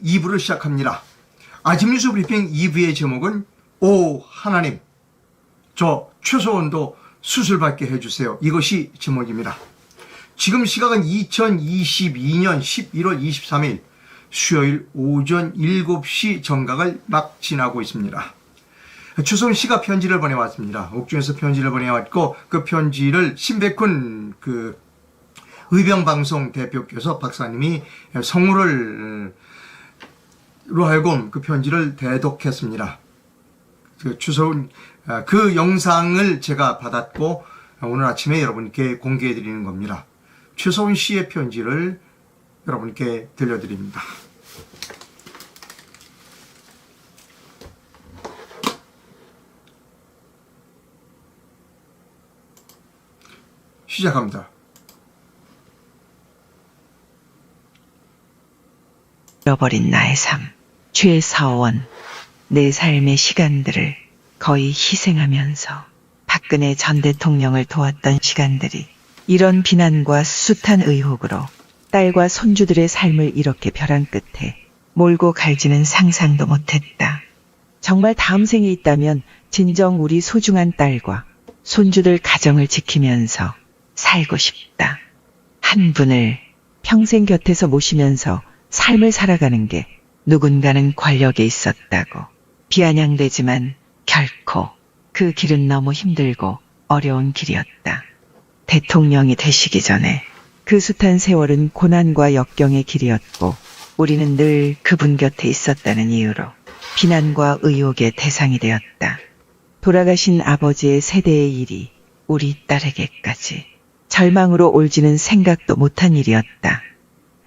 2부를 시작합니다. 아침 뉴스 브리핑 2부의 제목은 오 하나님 저 최소원도 수술받게 해주세요. 이것이 제목입니다. 지금 시각은 2022년 11월 23일 수요일 오전 7시 정각을 막 지나고 있습니다. 최소원 씨가 편지를 보내왔습니다. 옥중에서 편지를 보내왔고 그 편지를 신백훈 의병방송 대표께서 박사님이 성우로 하여금 그 편지를 대독했습니다. 추서운 그 영상을 제가 받았고 오늘 아침에 여러분께 공개해 드리는 겁니다. 최소은 씨의 편지를 여러분께 들려드립니다. 시작합니다. 잃어버린 나의 삶, 최서원. 내 삶의 시간들을 거의 희생하면서 박근혜 전 대통령을 도왔던 시간들이 이런 비난과 숱한 의혹으로 딸과 손주들의 삶을 이렇게 벼랑 끝에 몰고 갈지는 상상도 못했다. 정말 다음 생에 있다면 진정 우리 소중한 딸과 손주들 가정을 지키면서 살고 싶다. 한 분을 평생 곁에서 모시면서 삶을 살아가는 게 누군가는 권력에 있었다고 비아냥대지만 결코 그 길은 너무 힘들고 어려운 길이었다. 대통령이 되시기 전에 그 숱한 세월은 고난과 역경의 길이었고 우리는 늘 그분 곁에 있었다는 이유로 비난과 의혹의 대상이 되었다. 돌아가신 아버지의 세대의 일이 우리 딸에게까지 절망으로 올지는 생각도 못한 일이었다.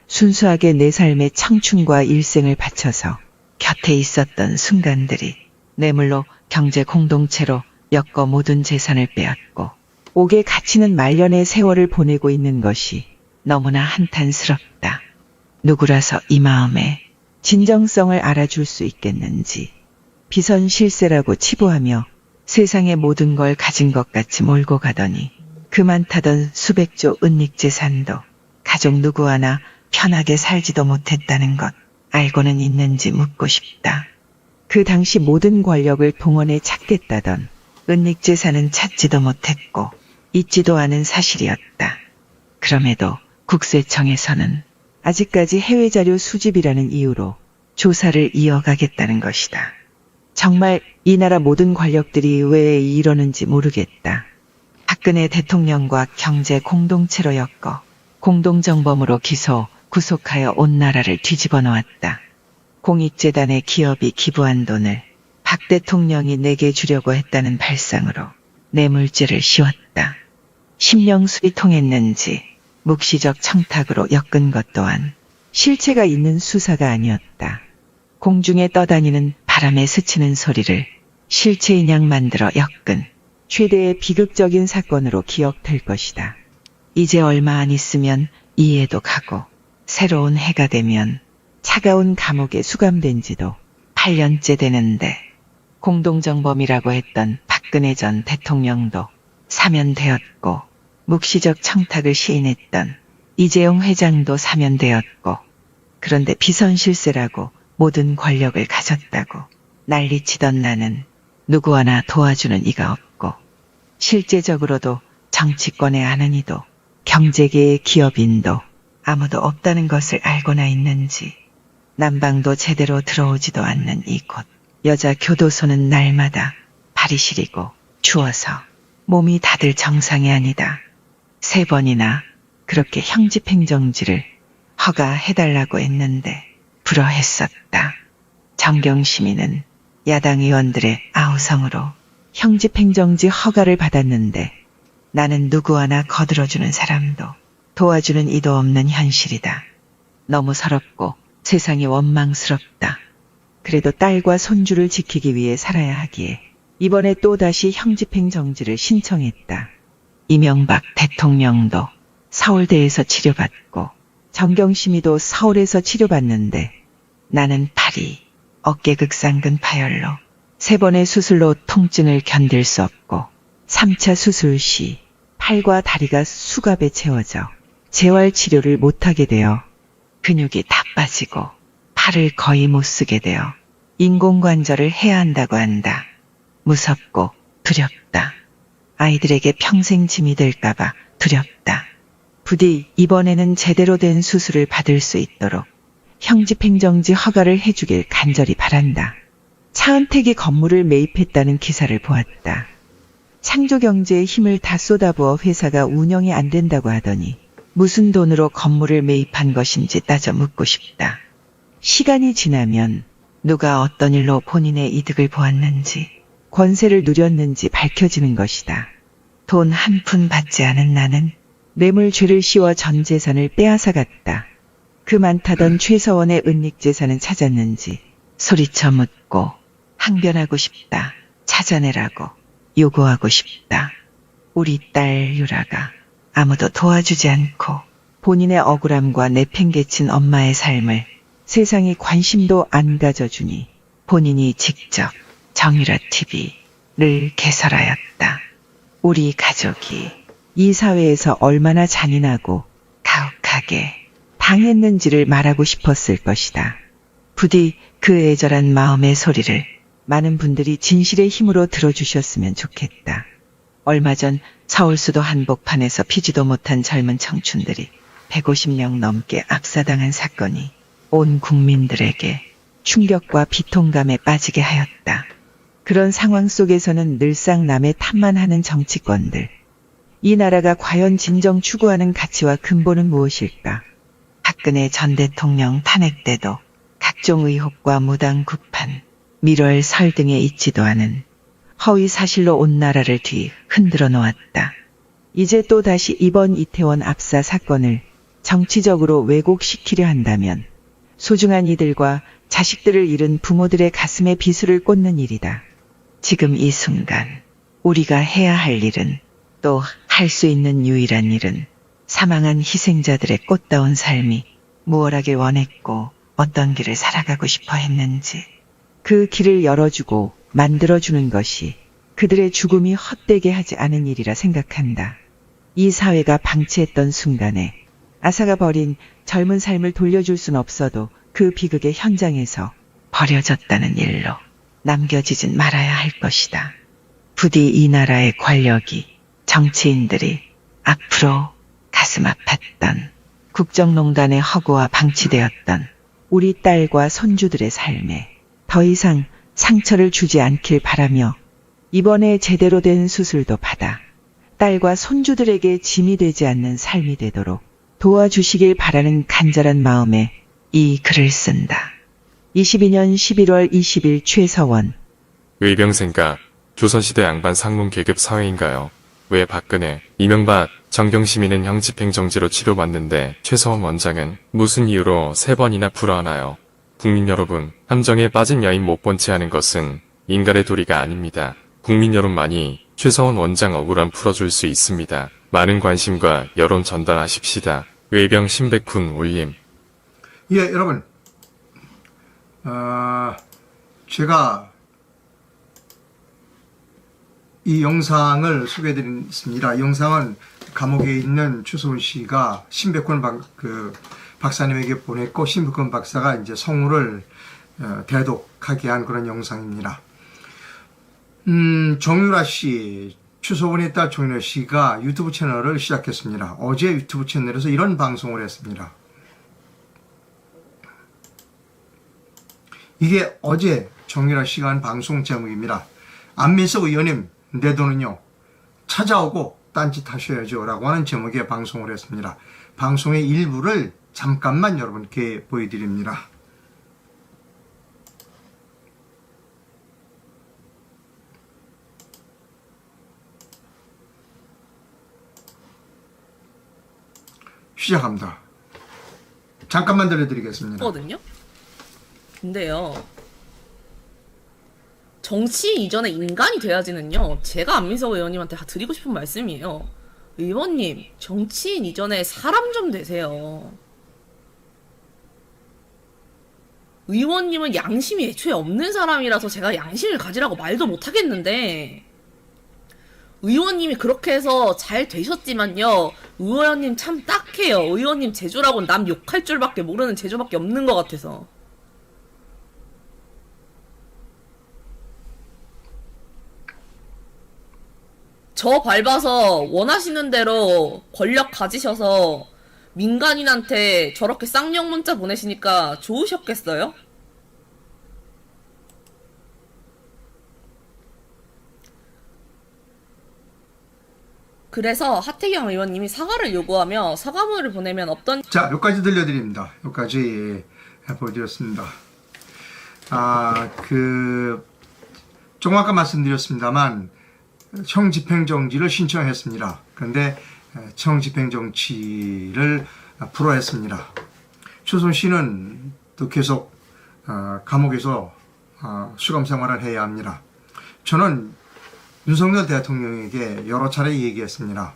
순수하게 내 삶의 청춘과 일생을 바쳐서 곁에 있었던 순간들이 뇌물로 경제 공동체로 엮어 모든 재산을 빼앗고 옥에 갇히는 말년의 세월을 보내고 있는 것이 너무나 한탄스럽다. 누구라서 이 마음에 진정성을 알아줄 수 있겠는지 비선실세라고 치부하며 세상의 모든 걸 가진 것 같이 몰고 가더니 그만 타던 수백조 은닉재산도 가족 누구 하나 편하게 살지도 못했다는 것 알고는 있는지 묻고 싶다. 그 당시 모든 권력을 동원해 찾겠다던 은닉재산은 찾지도 못했고 있지도 않은 사실이었다. 그럼에도 국세청에서는 아직까지 해외자료 수집이라는 이유로 조사를 이어가겠다는 것이다. 정말 이 나라 모든 권력들이 왜 이러는지 모르겠다. 박근혜 대통령과 경제 공동체로 엮어 공동정범으로 구속하여 온 나라를 뒤집어 놓았다. 공익재단에 기업이 기부한 돈을 박 대통령이 내게 주려고 했다는 발상으로 뇌물죄를 씌웠다. 심령술이 통했는지 묵시적 청탁으로 엮은 것 또한 실체가 있는 수사가 아니었다. 공중에 떠다니는 바람에 스치는 소리를 실체인 양 만들어 엮은 최대의 비극적인 사건으로 기억될 것이다. 이제 얼마 안 있으면 이해도 가고 새로운 해가 되면 차가운 감옥에 수감된 지도 8년째 되는데 공동정범이라고 했던 박근혜 전 대통령도 사면되었고 묵시적 청탁을 시인했던 이재용 회장도 사면되었고 그런데 비선실세라고 모든 권력을 가졌다고 난리치던 나는 누구 하나 도와주는 이가 없고 실제적으로도 정치권의 아는 이도 경제계의 기업인도 아무도 없다는 것을 알고나 있는지 난방도 제대로 들어오지도 않는 이곳 여자 교도소는 날마다 발이 시리고 추워서 몸이 다들 정상이 아니다. 3번이나 그렇게 형집행정지를 허가해달라고 했는데 불허했었다. 정경심의는 야당 의원들의 아우성으로 형집행정지 허가를 받았는데 나는 누구 하나 거들어주는 사람도 도와주는 이도 없는 현실이다. 너무 서럽고 세상이 원망스럽다. 그래도 딸과 손주를 지키기 위해 살아야 하기에 이번에 또다시 형집행정지를 신청했다. 이명박 대통령도 서울대에서 치료받고 정경심의도 서울에서 치료받는데 나는 팔이 어깨 극상근 파열로 3번의 수술로 통증을 견딜 수 없고 3차 수술 시 팔과 다리가 수갑에 채워져 재활치료를 못하게 되어 근육이 다 빠지고 팔을 거의 못 쓰게 되어 인공관절을 해야 한다고 한다. 무섭고 두렵다. 아이들에게 평생 짐이 될까봐 두렵다. 부디 이번에는 제대로 된 수술을 받을 수 있도록 형집행정지 허가를 해주길 간절히 바란다. 차은택이 건물을 매입했다는 기사를 보았다. 창조경제에 힘을 다 쏟아부어 회사가 운영이 안 된다고 하더니 무슨 돈으로 건물을 매입한 것인지 따져 묻고 싶다. 시간이 지나면 누가 어떤 일로 본인의 이득을 보았는지 권세를 누렸는지 밝혀지는 것이다. 돈 한 푼 받지 않은 나는 뇌물죄를 씌워 전 재산을 빼앗아갔다. 그 많다던 최서원의 은닉 재산은 찾았는지 소리쳐 묻고 항변하고 싶다. 찾아내라고 요구하고 싶다. 우리 딸 유라가 아무도 도와주지 않고 본인의 억울함과 내팽개친 엄마의 삶을 세상이 관심도 안 가져주니 본인이 직접 정유라 TV를 개설하였다. 우리 가족이 이 사회에서 얼마나 잔인하고 가혹하게 당했는지를 말하고 싶었을 것이다. 부디 그 애절한 마음의 소리를 많은 분들이 진실의 힘으로 들어주셨으면 좋겠다. 얼마 전 서울수도 한복판에서 피지도 못한 젊은 청춘들이 150명 넘게 압사당한 사건이 온 국민들에게 충격과 비통감에 빠지게 하였다. 그런 상황 속에서는 늘상 남의 탓만 하는 정치권들. 이 나라가 과연 진정 추구하는 가치와 근본은 무엇일까? 박근혜 전 대통령 탄핵 때도 각종 의혹과 무당 구판, 밀월 설 등에 있지도 않은 허위 사실로 온 나라를 뒤 흔들어 놓았다. 이제 또다시 이번 이태원 압사 사건을 정치적으로 왜곡시키려 한다면 소중한 이들과 자식들을 잃은 부모들의 가슴에 비수를 꽂는 일이다. 지금 이 순간 우리가 해야 할 일은 또 할 수 있는 유일한 일은 사망한 희생자들의 꽃다운 삶이 무얼하길 원했고 어떤 길을 살아가고 싶어 했는지 그 길을 열어주고 만들어주는 것이 그들의 죽음이 헛되게 하지 않은 일이라 생각한다. 이 사회가 방치했던 순간에 아사가 버린 젊은 삶을 돌려줄 순 없어도 그 비극의 현장에서 버려졌다는 일로 남겨지진 말아야 할 것이다. 부디 이 나라의 권력이 정치인들이 앞으로 가슴 아팠던 국정농단의 허구와 방치되었던 우리 딸과 손주들의 삶에 더 이상 상처를 주지 않길 바라며 이번에 제대로 된 수술도 받아 딸과 손주들에게 짐이 되지 않는 삶이 되도록 도와주시길 바라는 간절한 마음에 이 글을 쓴다. 22년 11월 20일 최서원. 의병생가 조선시대 양반 상문 계급 사회인가요? 왜 박근혜, 이명박, 정경시민은 형집행정지로 치료받는데 최서원 원장은 무슨 이유로 3번이나 불어하나요? 국민 여러분, 함정에 빠진 여인 못 본 채 하는 것은 인간의 도리가 아닙니다. 국민 여러분만이 최서원 원장 억울함 풀어줄 수 있습니다. 많은 관심과 여론 전달하십시다. 의병 신백훈 올림. 예, 여러분. 제가 이 영상을 소개해드렸습니다. 이 영상은 감옥에 있는 추소은 씨가 신백훈 박사님에게 보냈고, 신백훈 박사가 이제 성우를 대독하게 한 그런 영상입니다. 정유라 씨, 추소은의 딸 정유라 씨가 유튜브 채널을 시작했습니다. 어제 유튜브 채널에서 이런 방송을 했습니다. 이게 어제 정유라 씨가 한 방송 제목입니다. 안민석 의원님, 내 돈은요, 찾아오고 딴짓 하셔야죠 라고 하는 제목의 방송을 했습니다. 방송의 일부를 잠깐만 여러분께 보여드립니다. 시작합니다. 잠깐만 들려드리겠습니다. 거든요. 근데요, 정치 이전에 인간이 돼야지는요, 제가 안민석 의원님한테 다 드리고 싶은 말씀이에요. 의원님, 정치인 이전에 사람 좀 되세요. 의원님은 양심이 애초에 없는 사람이라서 제가 양심을 가지라고 말도 못하겠는데, 의원님이 그렇게 해서 잘 되셨지만요, 의원님 참 딱해요. 의원님 제주라고는 남 욕할 줄밖에 모르는 제주밖에 없는 것 같아서. 저 밟아서 원하시는 대로 권력 가지셔서 민간인한테 저렇게 쌍욕 문자 보내시니까 좋으셨겠어요? 그래서 하태경 의원님이 사과를 요구하며 사과문을 보내면 없던 자, 여기까지 들려드립니다. 여기까지 보여드렸습니다. 조금 아까 말씀드렸습니다만, 청집행정지를 신청했습니다. 그런데 청집행정지를 불허했습니다. 최순실은 또 계속 감옥에서 수감 생활을 해야 합니다. 저는 윤석열 대통령에게 여러 차례 얘기했습니다.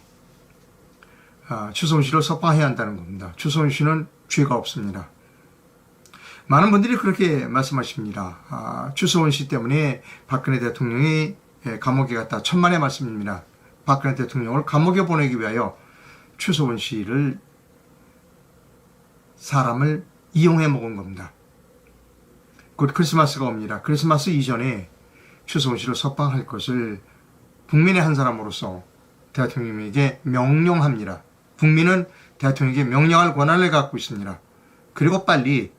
최순실을 석방해야 한다는 겁니다. 최순실은 죄가 없습니다. 많은 분들이 그렇게 말씀하십니다. 최순실 때문에 박근혜 대통령이 감옥에 갔다. 천만의 말씀입니다. 박근혜 대통령을 감옥에 보내기 위하여 최순실을 사람을 이용해 먹은 겁니다. 곧 크리스마스가 옵니다. 크리스마스 이전에 최순실을 석방할 것을 국민의 한 사람으로서 대통령에게 명령합니다. 국민은 대통령에게 명령할 권한을 갖고 있습니다. 그리고 빨리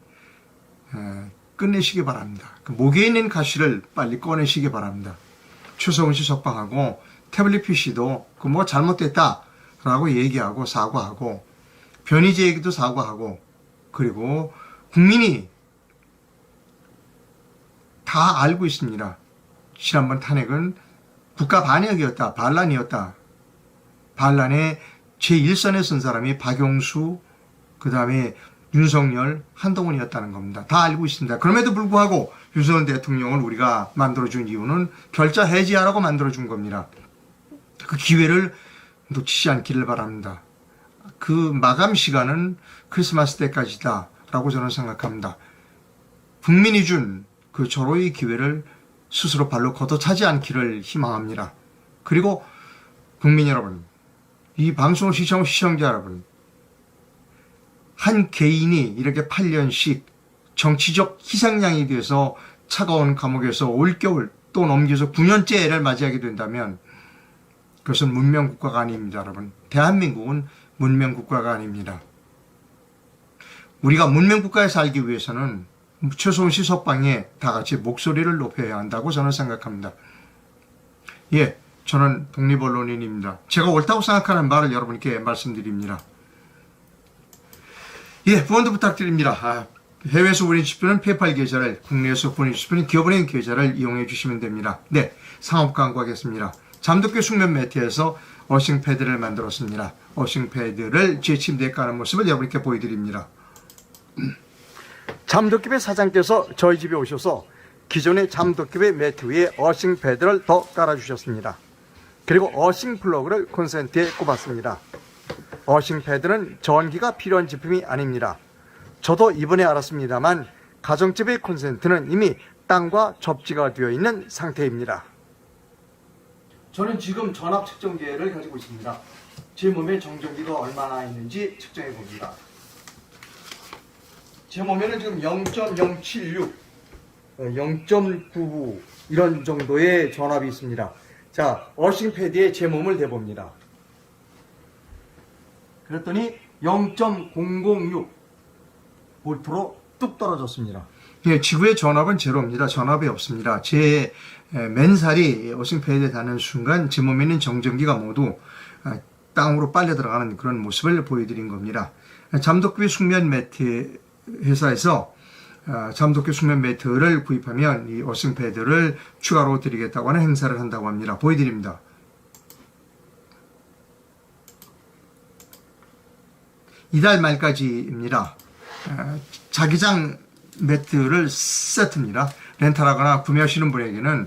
끝내시기 바랍니다. 그 목에 있는 가시를 빨리 꺼내시기 바랍니다. 최순실 석방하고 태블릿 PC도 그 뭐 잘못됐다라고 얘기하고 사과하고 변희재에게도 사과하고 그리고 국민이 다 알고 있습니다. 지난번 탄핵은 국가 반역이었다. 반란이었다. 반란의 제1선에 쓴 사람이 박용수, 그 다음에 윤석열, 한동훈이었다는 겁니다. 다 알고 있습니다. 그럼에도 불구하고 윤석열 대통령을 우리가 만들어준 이유는 결자 해지하라고 만들어준 겁니다. 그 기회를 놓치지 않기를 바랍니다. 그 마감 시간은 크리스마스 때까지다 라고 저는 생각합니다. 국민이 준 그 절호의 기회를 스스로 발로 걷어차지 않기를 희망합니다. 그리고 국민 여러분, 이 방송을 시청하는 시청자 여러분, 한 개인이 이렇게 8년씩 정치적 희생양이 돼서 차가운 감옥에서 올겨울 또 넘겨서 9년째를 맞이하게 된다면 그것은 문명국가가 아닙니다, 여러분. 대한민국은 문명국가가 아닙니다. 우리가 문명국가에 살기 위해서는 최순실 석방에 다 같이 목소리를 높여야 한다고 저는 생각합니다. 예, 저는 독립언론인입니다. 제가 옳다고 생각하는 말을 여러분께 말씀드립니다. 예, 후원도 부탁드립니다. 해외에서 보내주시면 페이팔 계좌를, 국내에서 보내주시면 기업은행 계좌를 이용해 주시면 됩니다. 네, 상업 광고하겠습니다. 잠도깨 숙면 매트에서 어싱 패드를 만들었습니다. 어싱 패드를 제 침대에 까는 모습을 여러분께 보여드립니다. 잠도깨비 사장께서 저희 집에 오셔서 기존의 잠도깨비 매트 위에 어싱 패드를 더 깔아주셨습니다. 그리고 어싱 플러그를 콘센트에 꼽았습니다. 어싱 패드는 전기가 필요한 제품이 아닙니다. 저도 이번에 알았습니다만 가정집의 콘센트는 이미 땅과 접지가 되어 있는 상태입니다. 저는 지금 전압 측정기를 가지고 있습니다. 제 몸에 정전기가 얼마나 있는지 측정해 봅니다. 제 몸에는 지금 0.076, 0.99 이런 정도의 전압이 있습니다. 자, 어싱 패드에 제 몸을 대봅니다. 그랬더니 0.006 볼트로 뚝 떨어졌습니다. 예, 지구의 전압은 제로입니다. 전압이 없습니다. 제 맨살이 어싱 패드에 닿는 순간 제 몸에 있는 정전기가 모두 땅으로 빨려 들어가는 그런 모습을 보여드린 겁니다. 잠도깨비 숙면 매트 회사에서 잠도깨 숙면 매트를 구입하면 이 어싱 패드를 추가로 드리겠다고 하는 행사를 한다고 합니다. 보여드립니다. 이달 말까지입니다. 자기장 매트를 세트입니다. 렌탈하거나 구매하시는 분에게는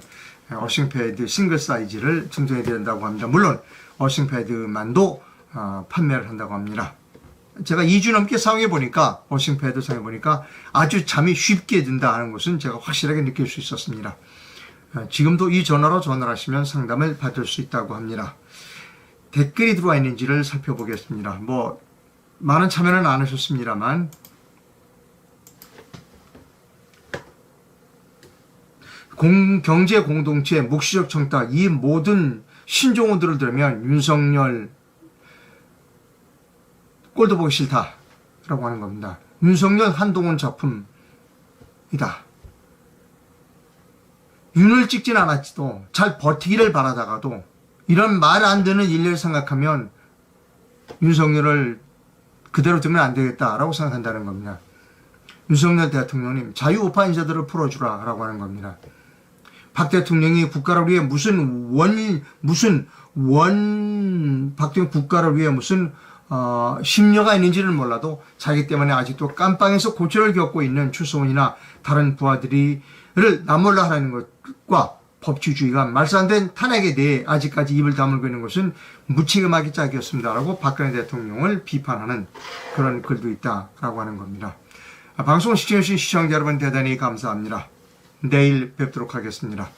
어싱 패드 싱글 사이즈를 증정해 드린다고 합니다. 물론 어싱 패드만도 판매를 한다고 합니다. 제가 2주 넘게 사용해 보니까 어싱 패드 사용해 보니까 아주 잠이 쉽게 든다 하는 것은 제가 확실하게 느낄 수 있었습니다. 지금도 이 전화로 전화를 하시면 상담을 받을 수 있다고 합니다. 댓글이 들어와 있는지를 살펴보겠습니다. 뭐 많은 참여는 안 하셨습니다만 경제 공동체 묵시적 청탁 이 모든 신종호들을 들으면 윤석열 꼴도 보기 싫다라고 하는 겁니다. 윤석열 한동훈 작품이다. 윤을 찍진 않았지도 잘 버티기를 바라다가도 이런 말 안 되는 일을 생각하면 윤석열을 그대로 두면 안 되겠다라고 생각한다는 겁니다. 윤석열 대통령님 자유우파 인사들을 풀어주라라고 하는 겁니다. 박 대통령이 국가를 위해 박 대통령 국가를 위해 무슨 심려가 있는지는 몰라도 자기 때문에 아직도 깜빵에서 고초를 겪고 있는 추성훈이나 다른 부하들을 나몰라 하라는 것과 법치주의가 말도 안 되는 탄핵에 대해 아직까지 입을 다물고 있는 것은 무책임하기 짝이었습니다라고 박근혜 대통령을 비판하는 그런 글도 있다라고 하는 겁니다. 방송 시청해주신 시청자 여러분 대단히 감사합니다. 내일 뵙도록 하겠습니다.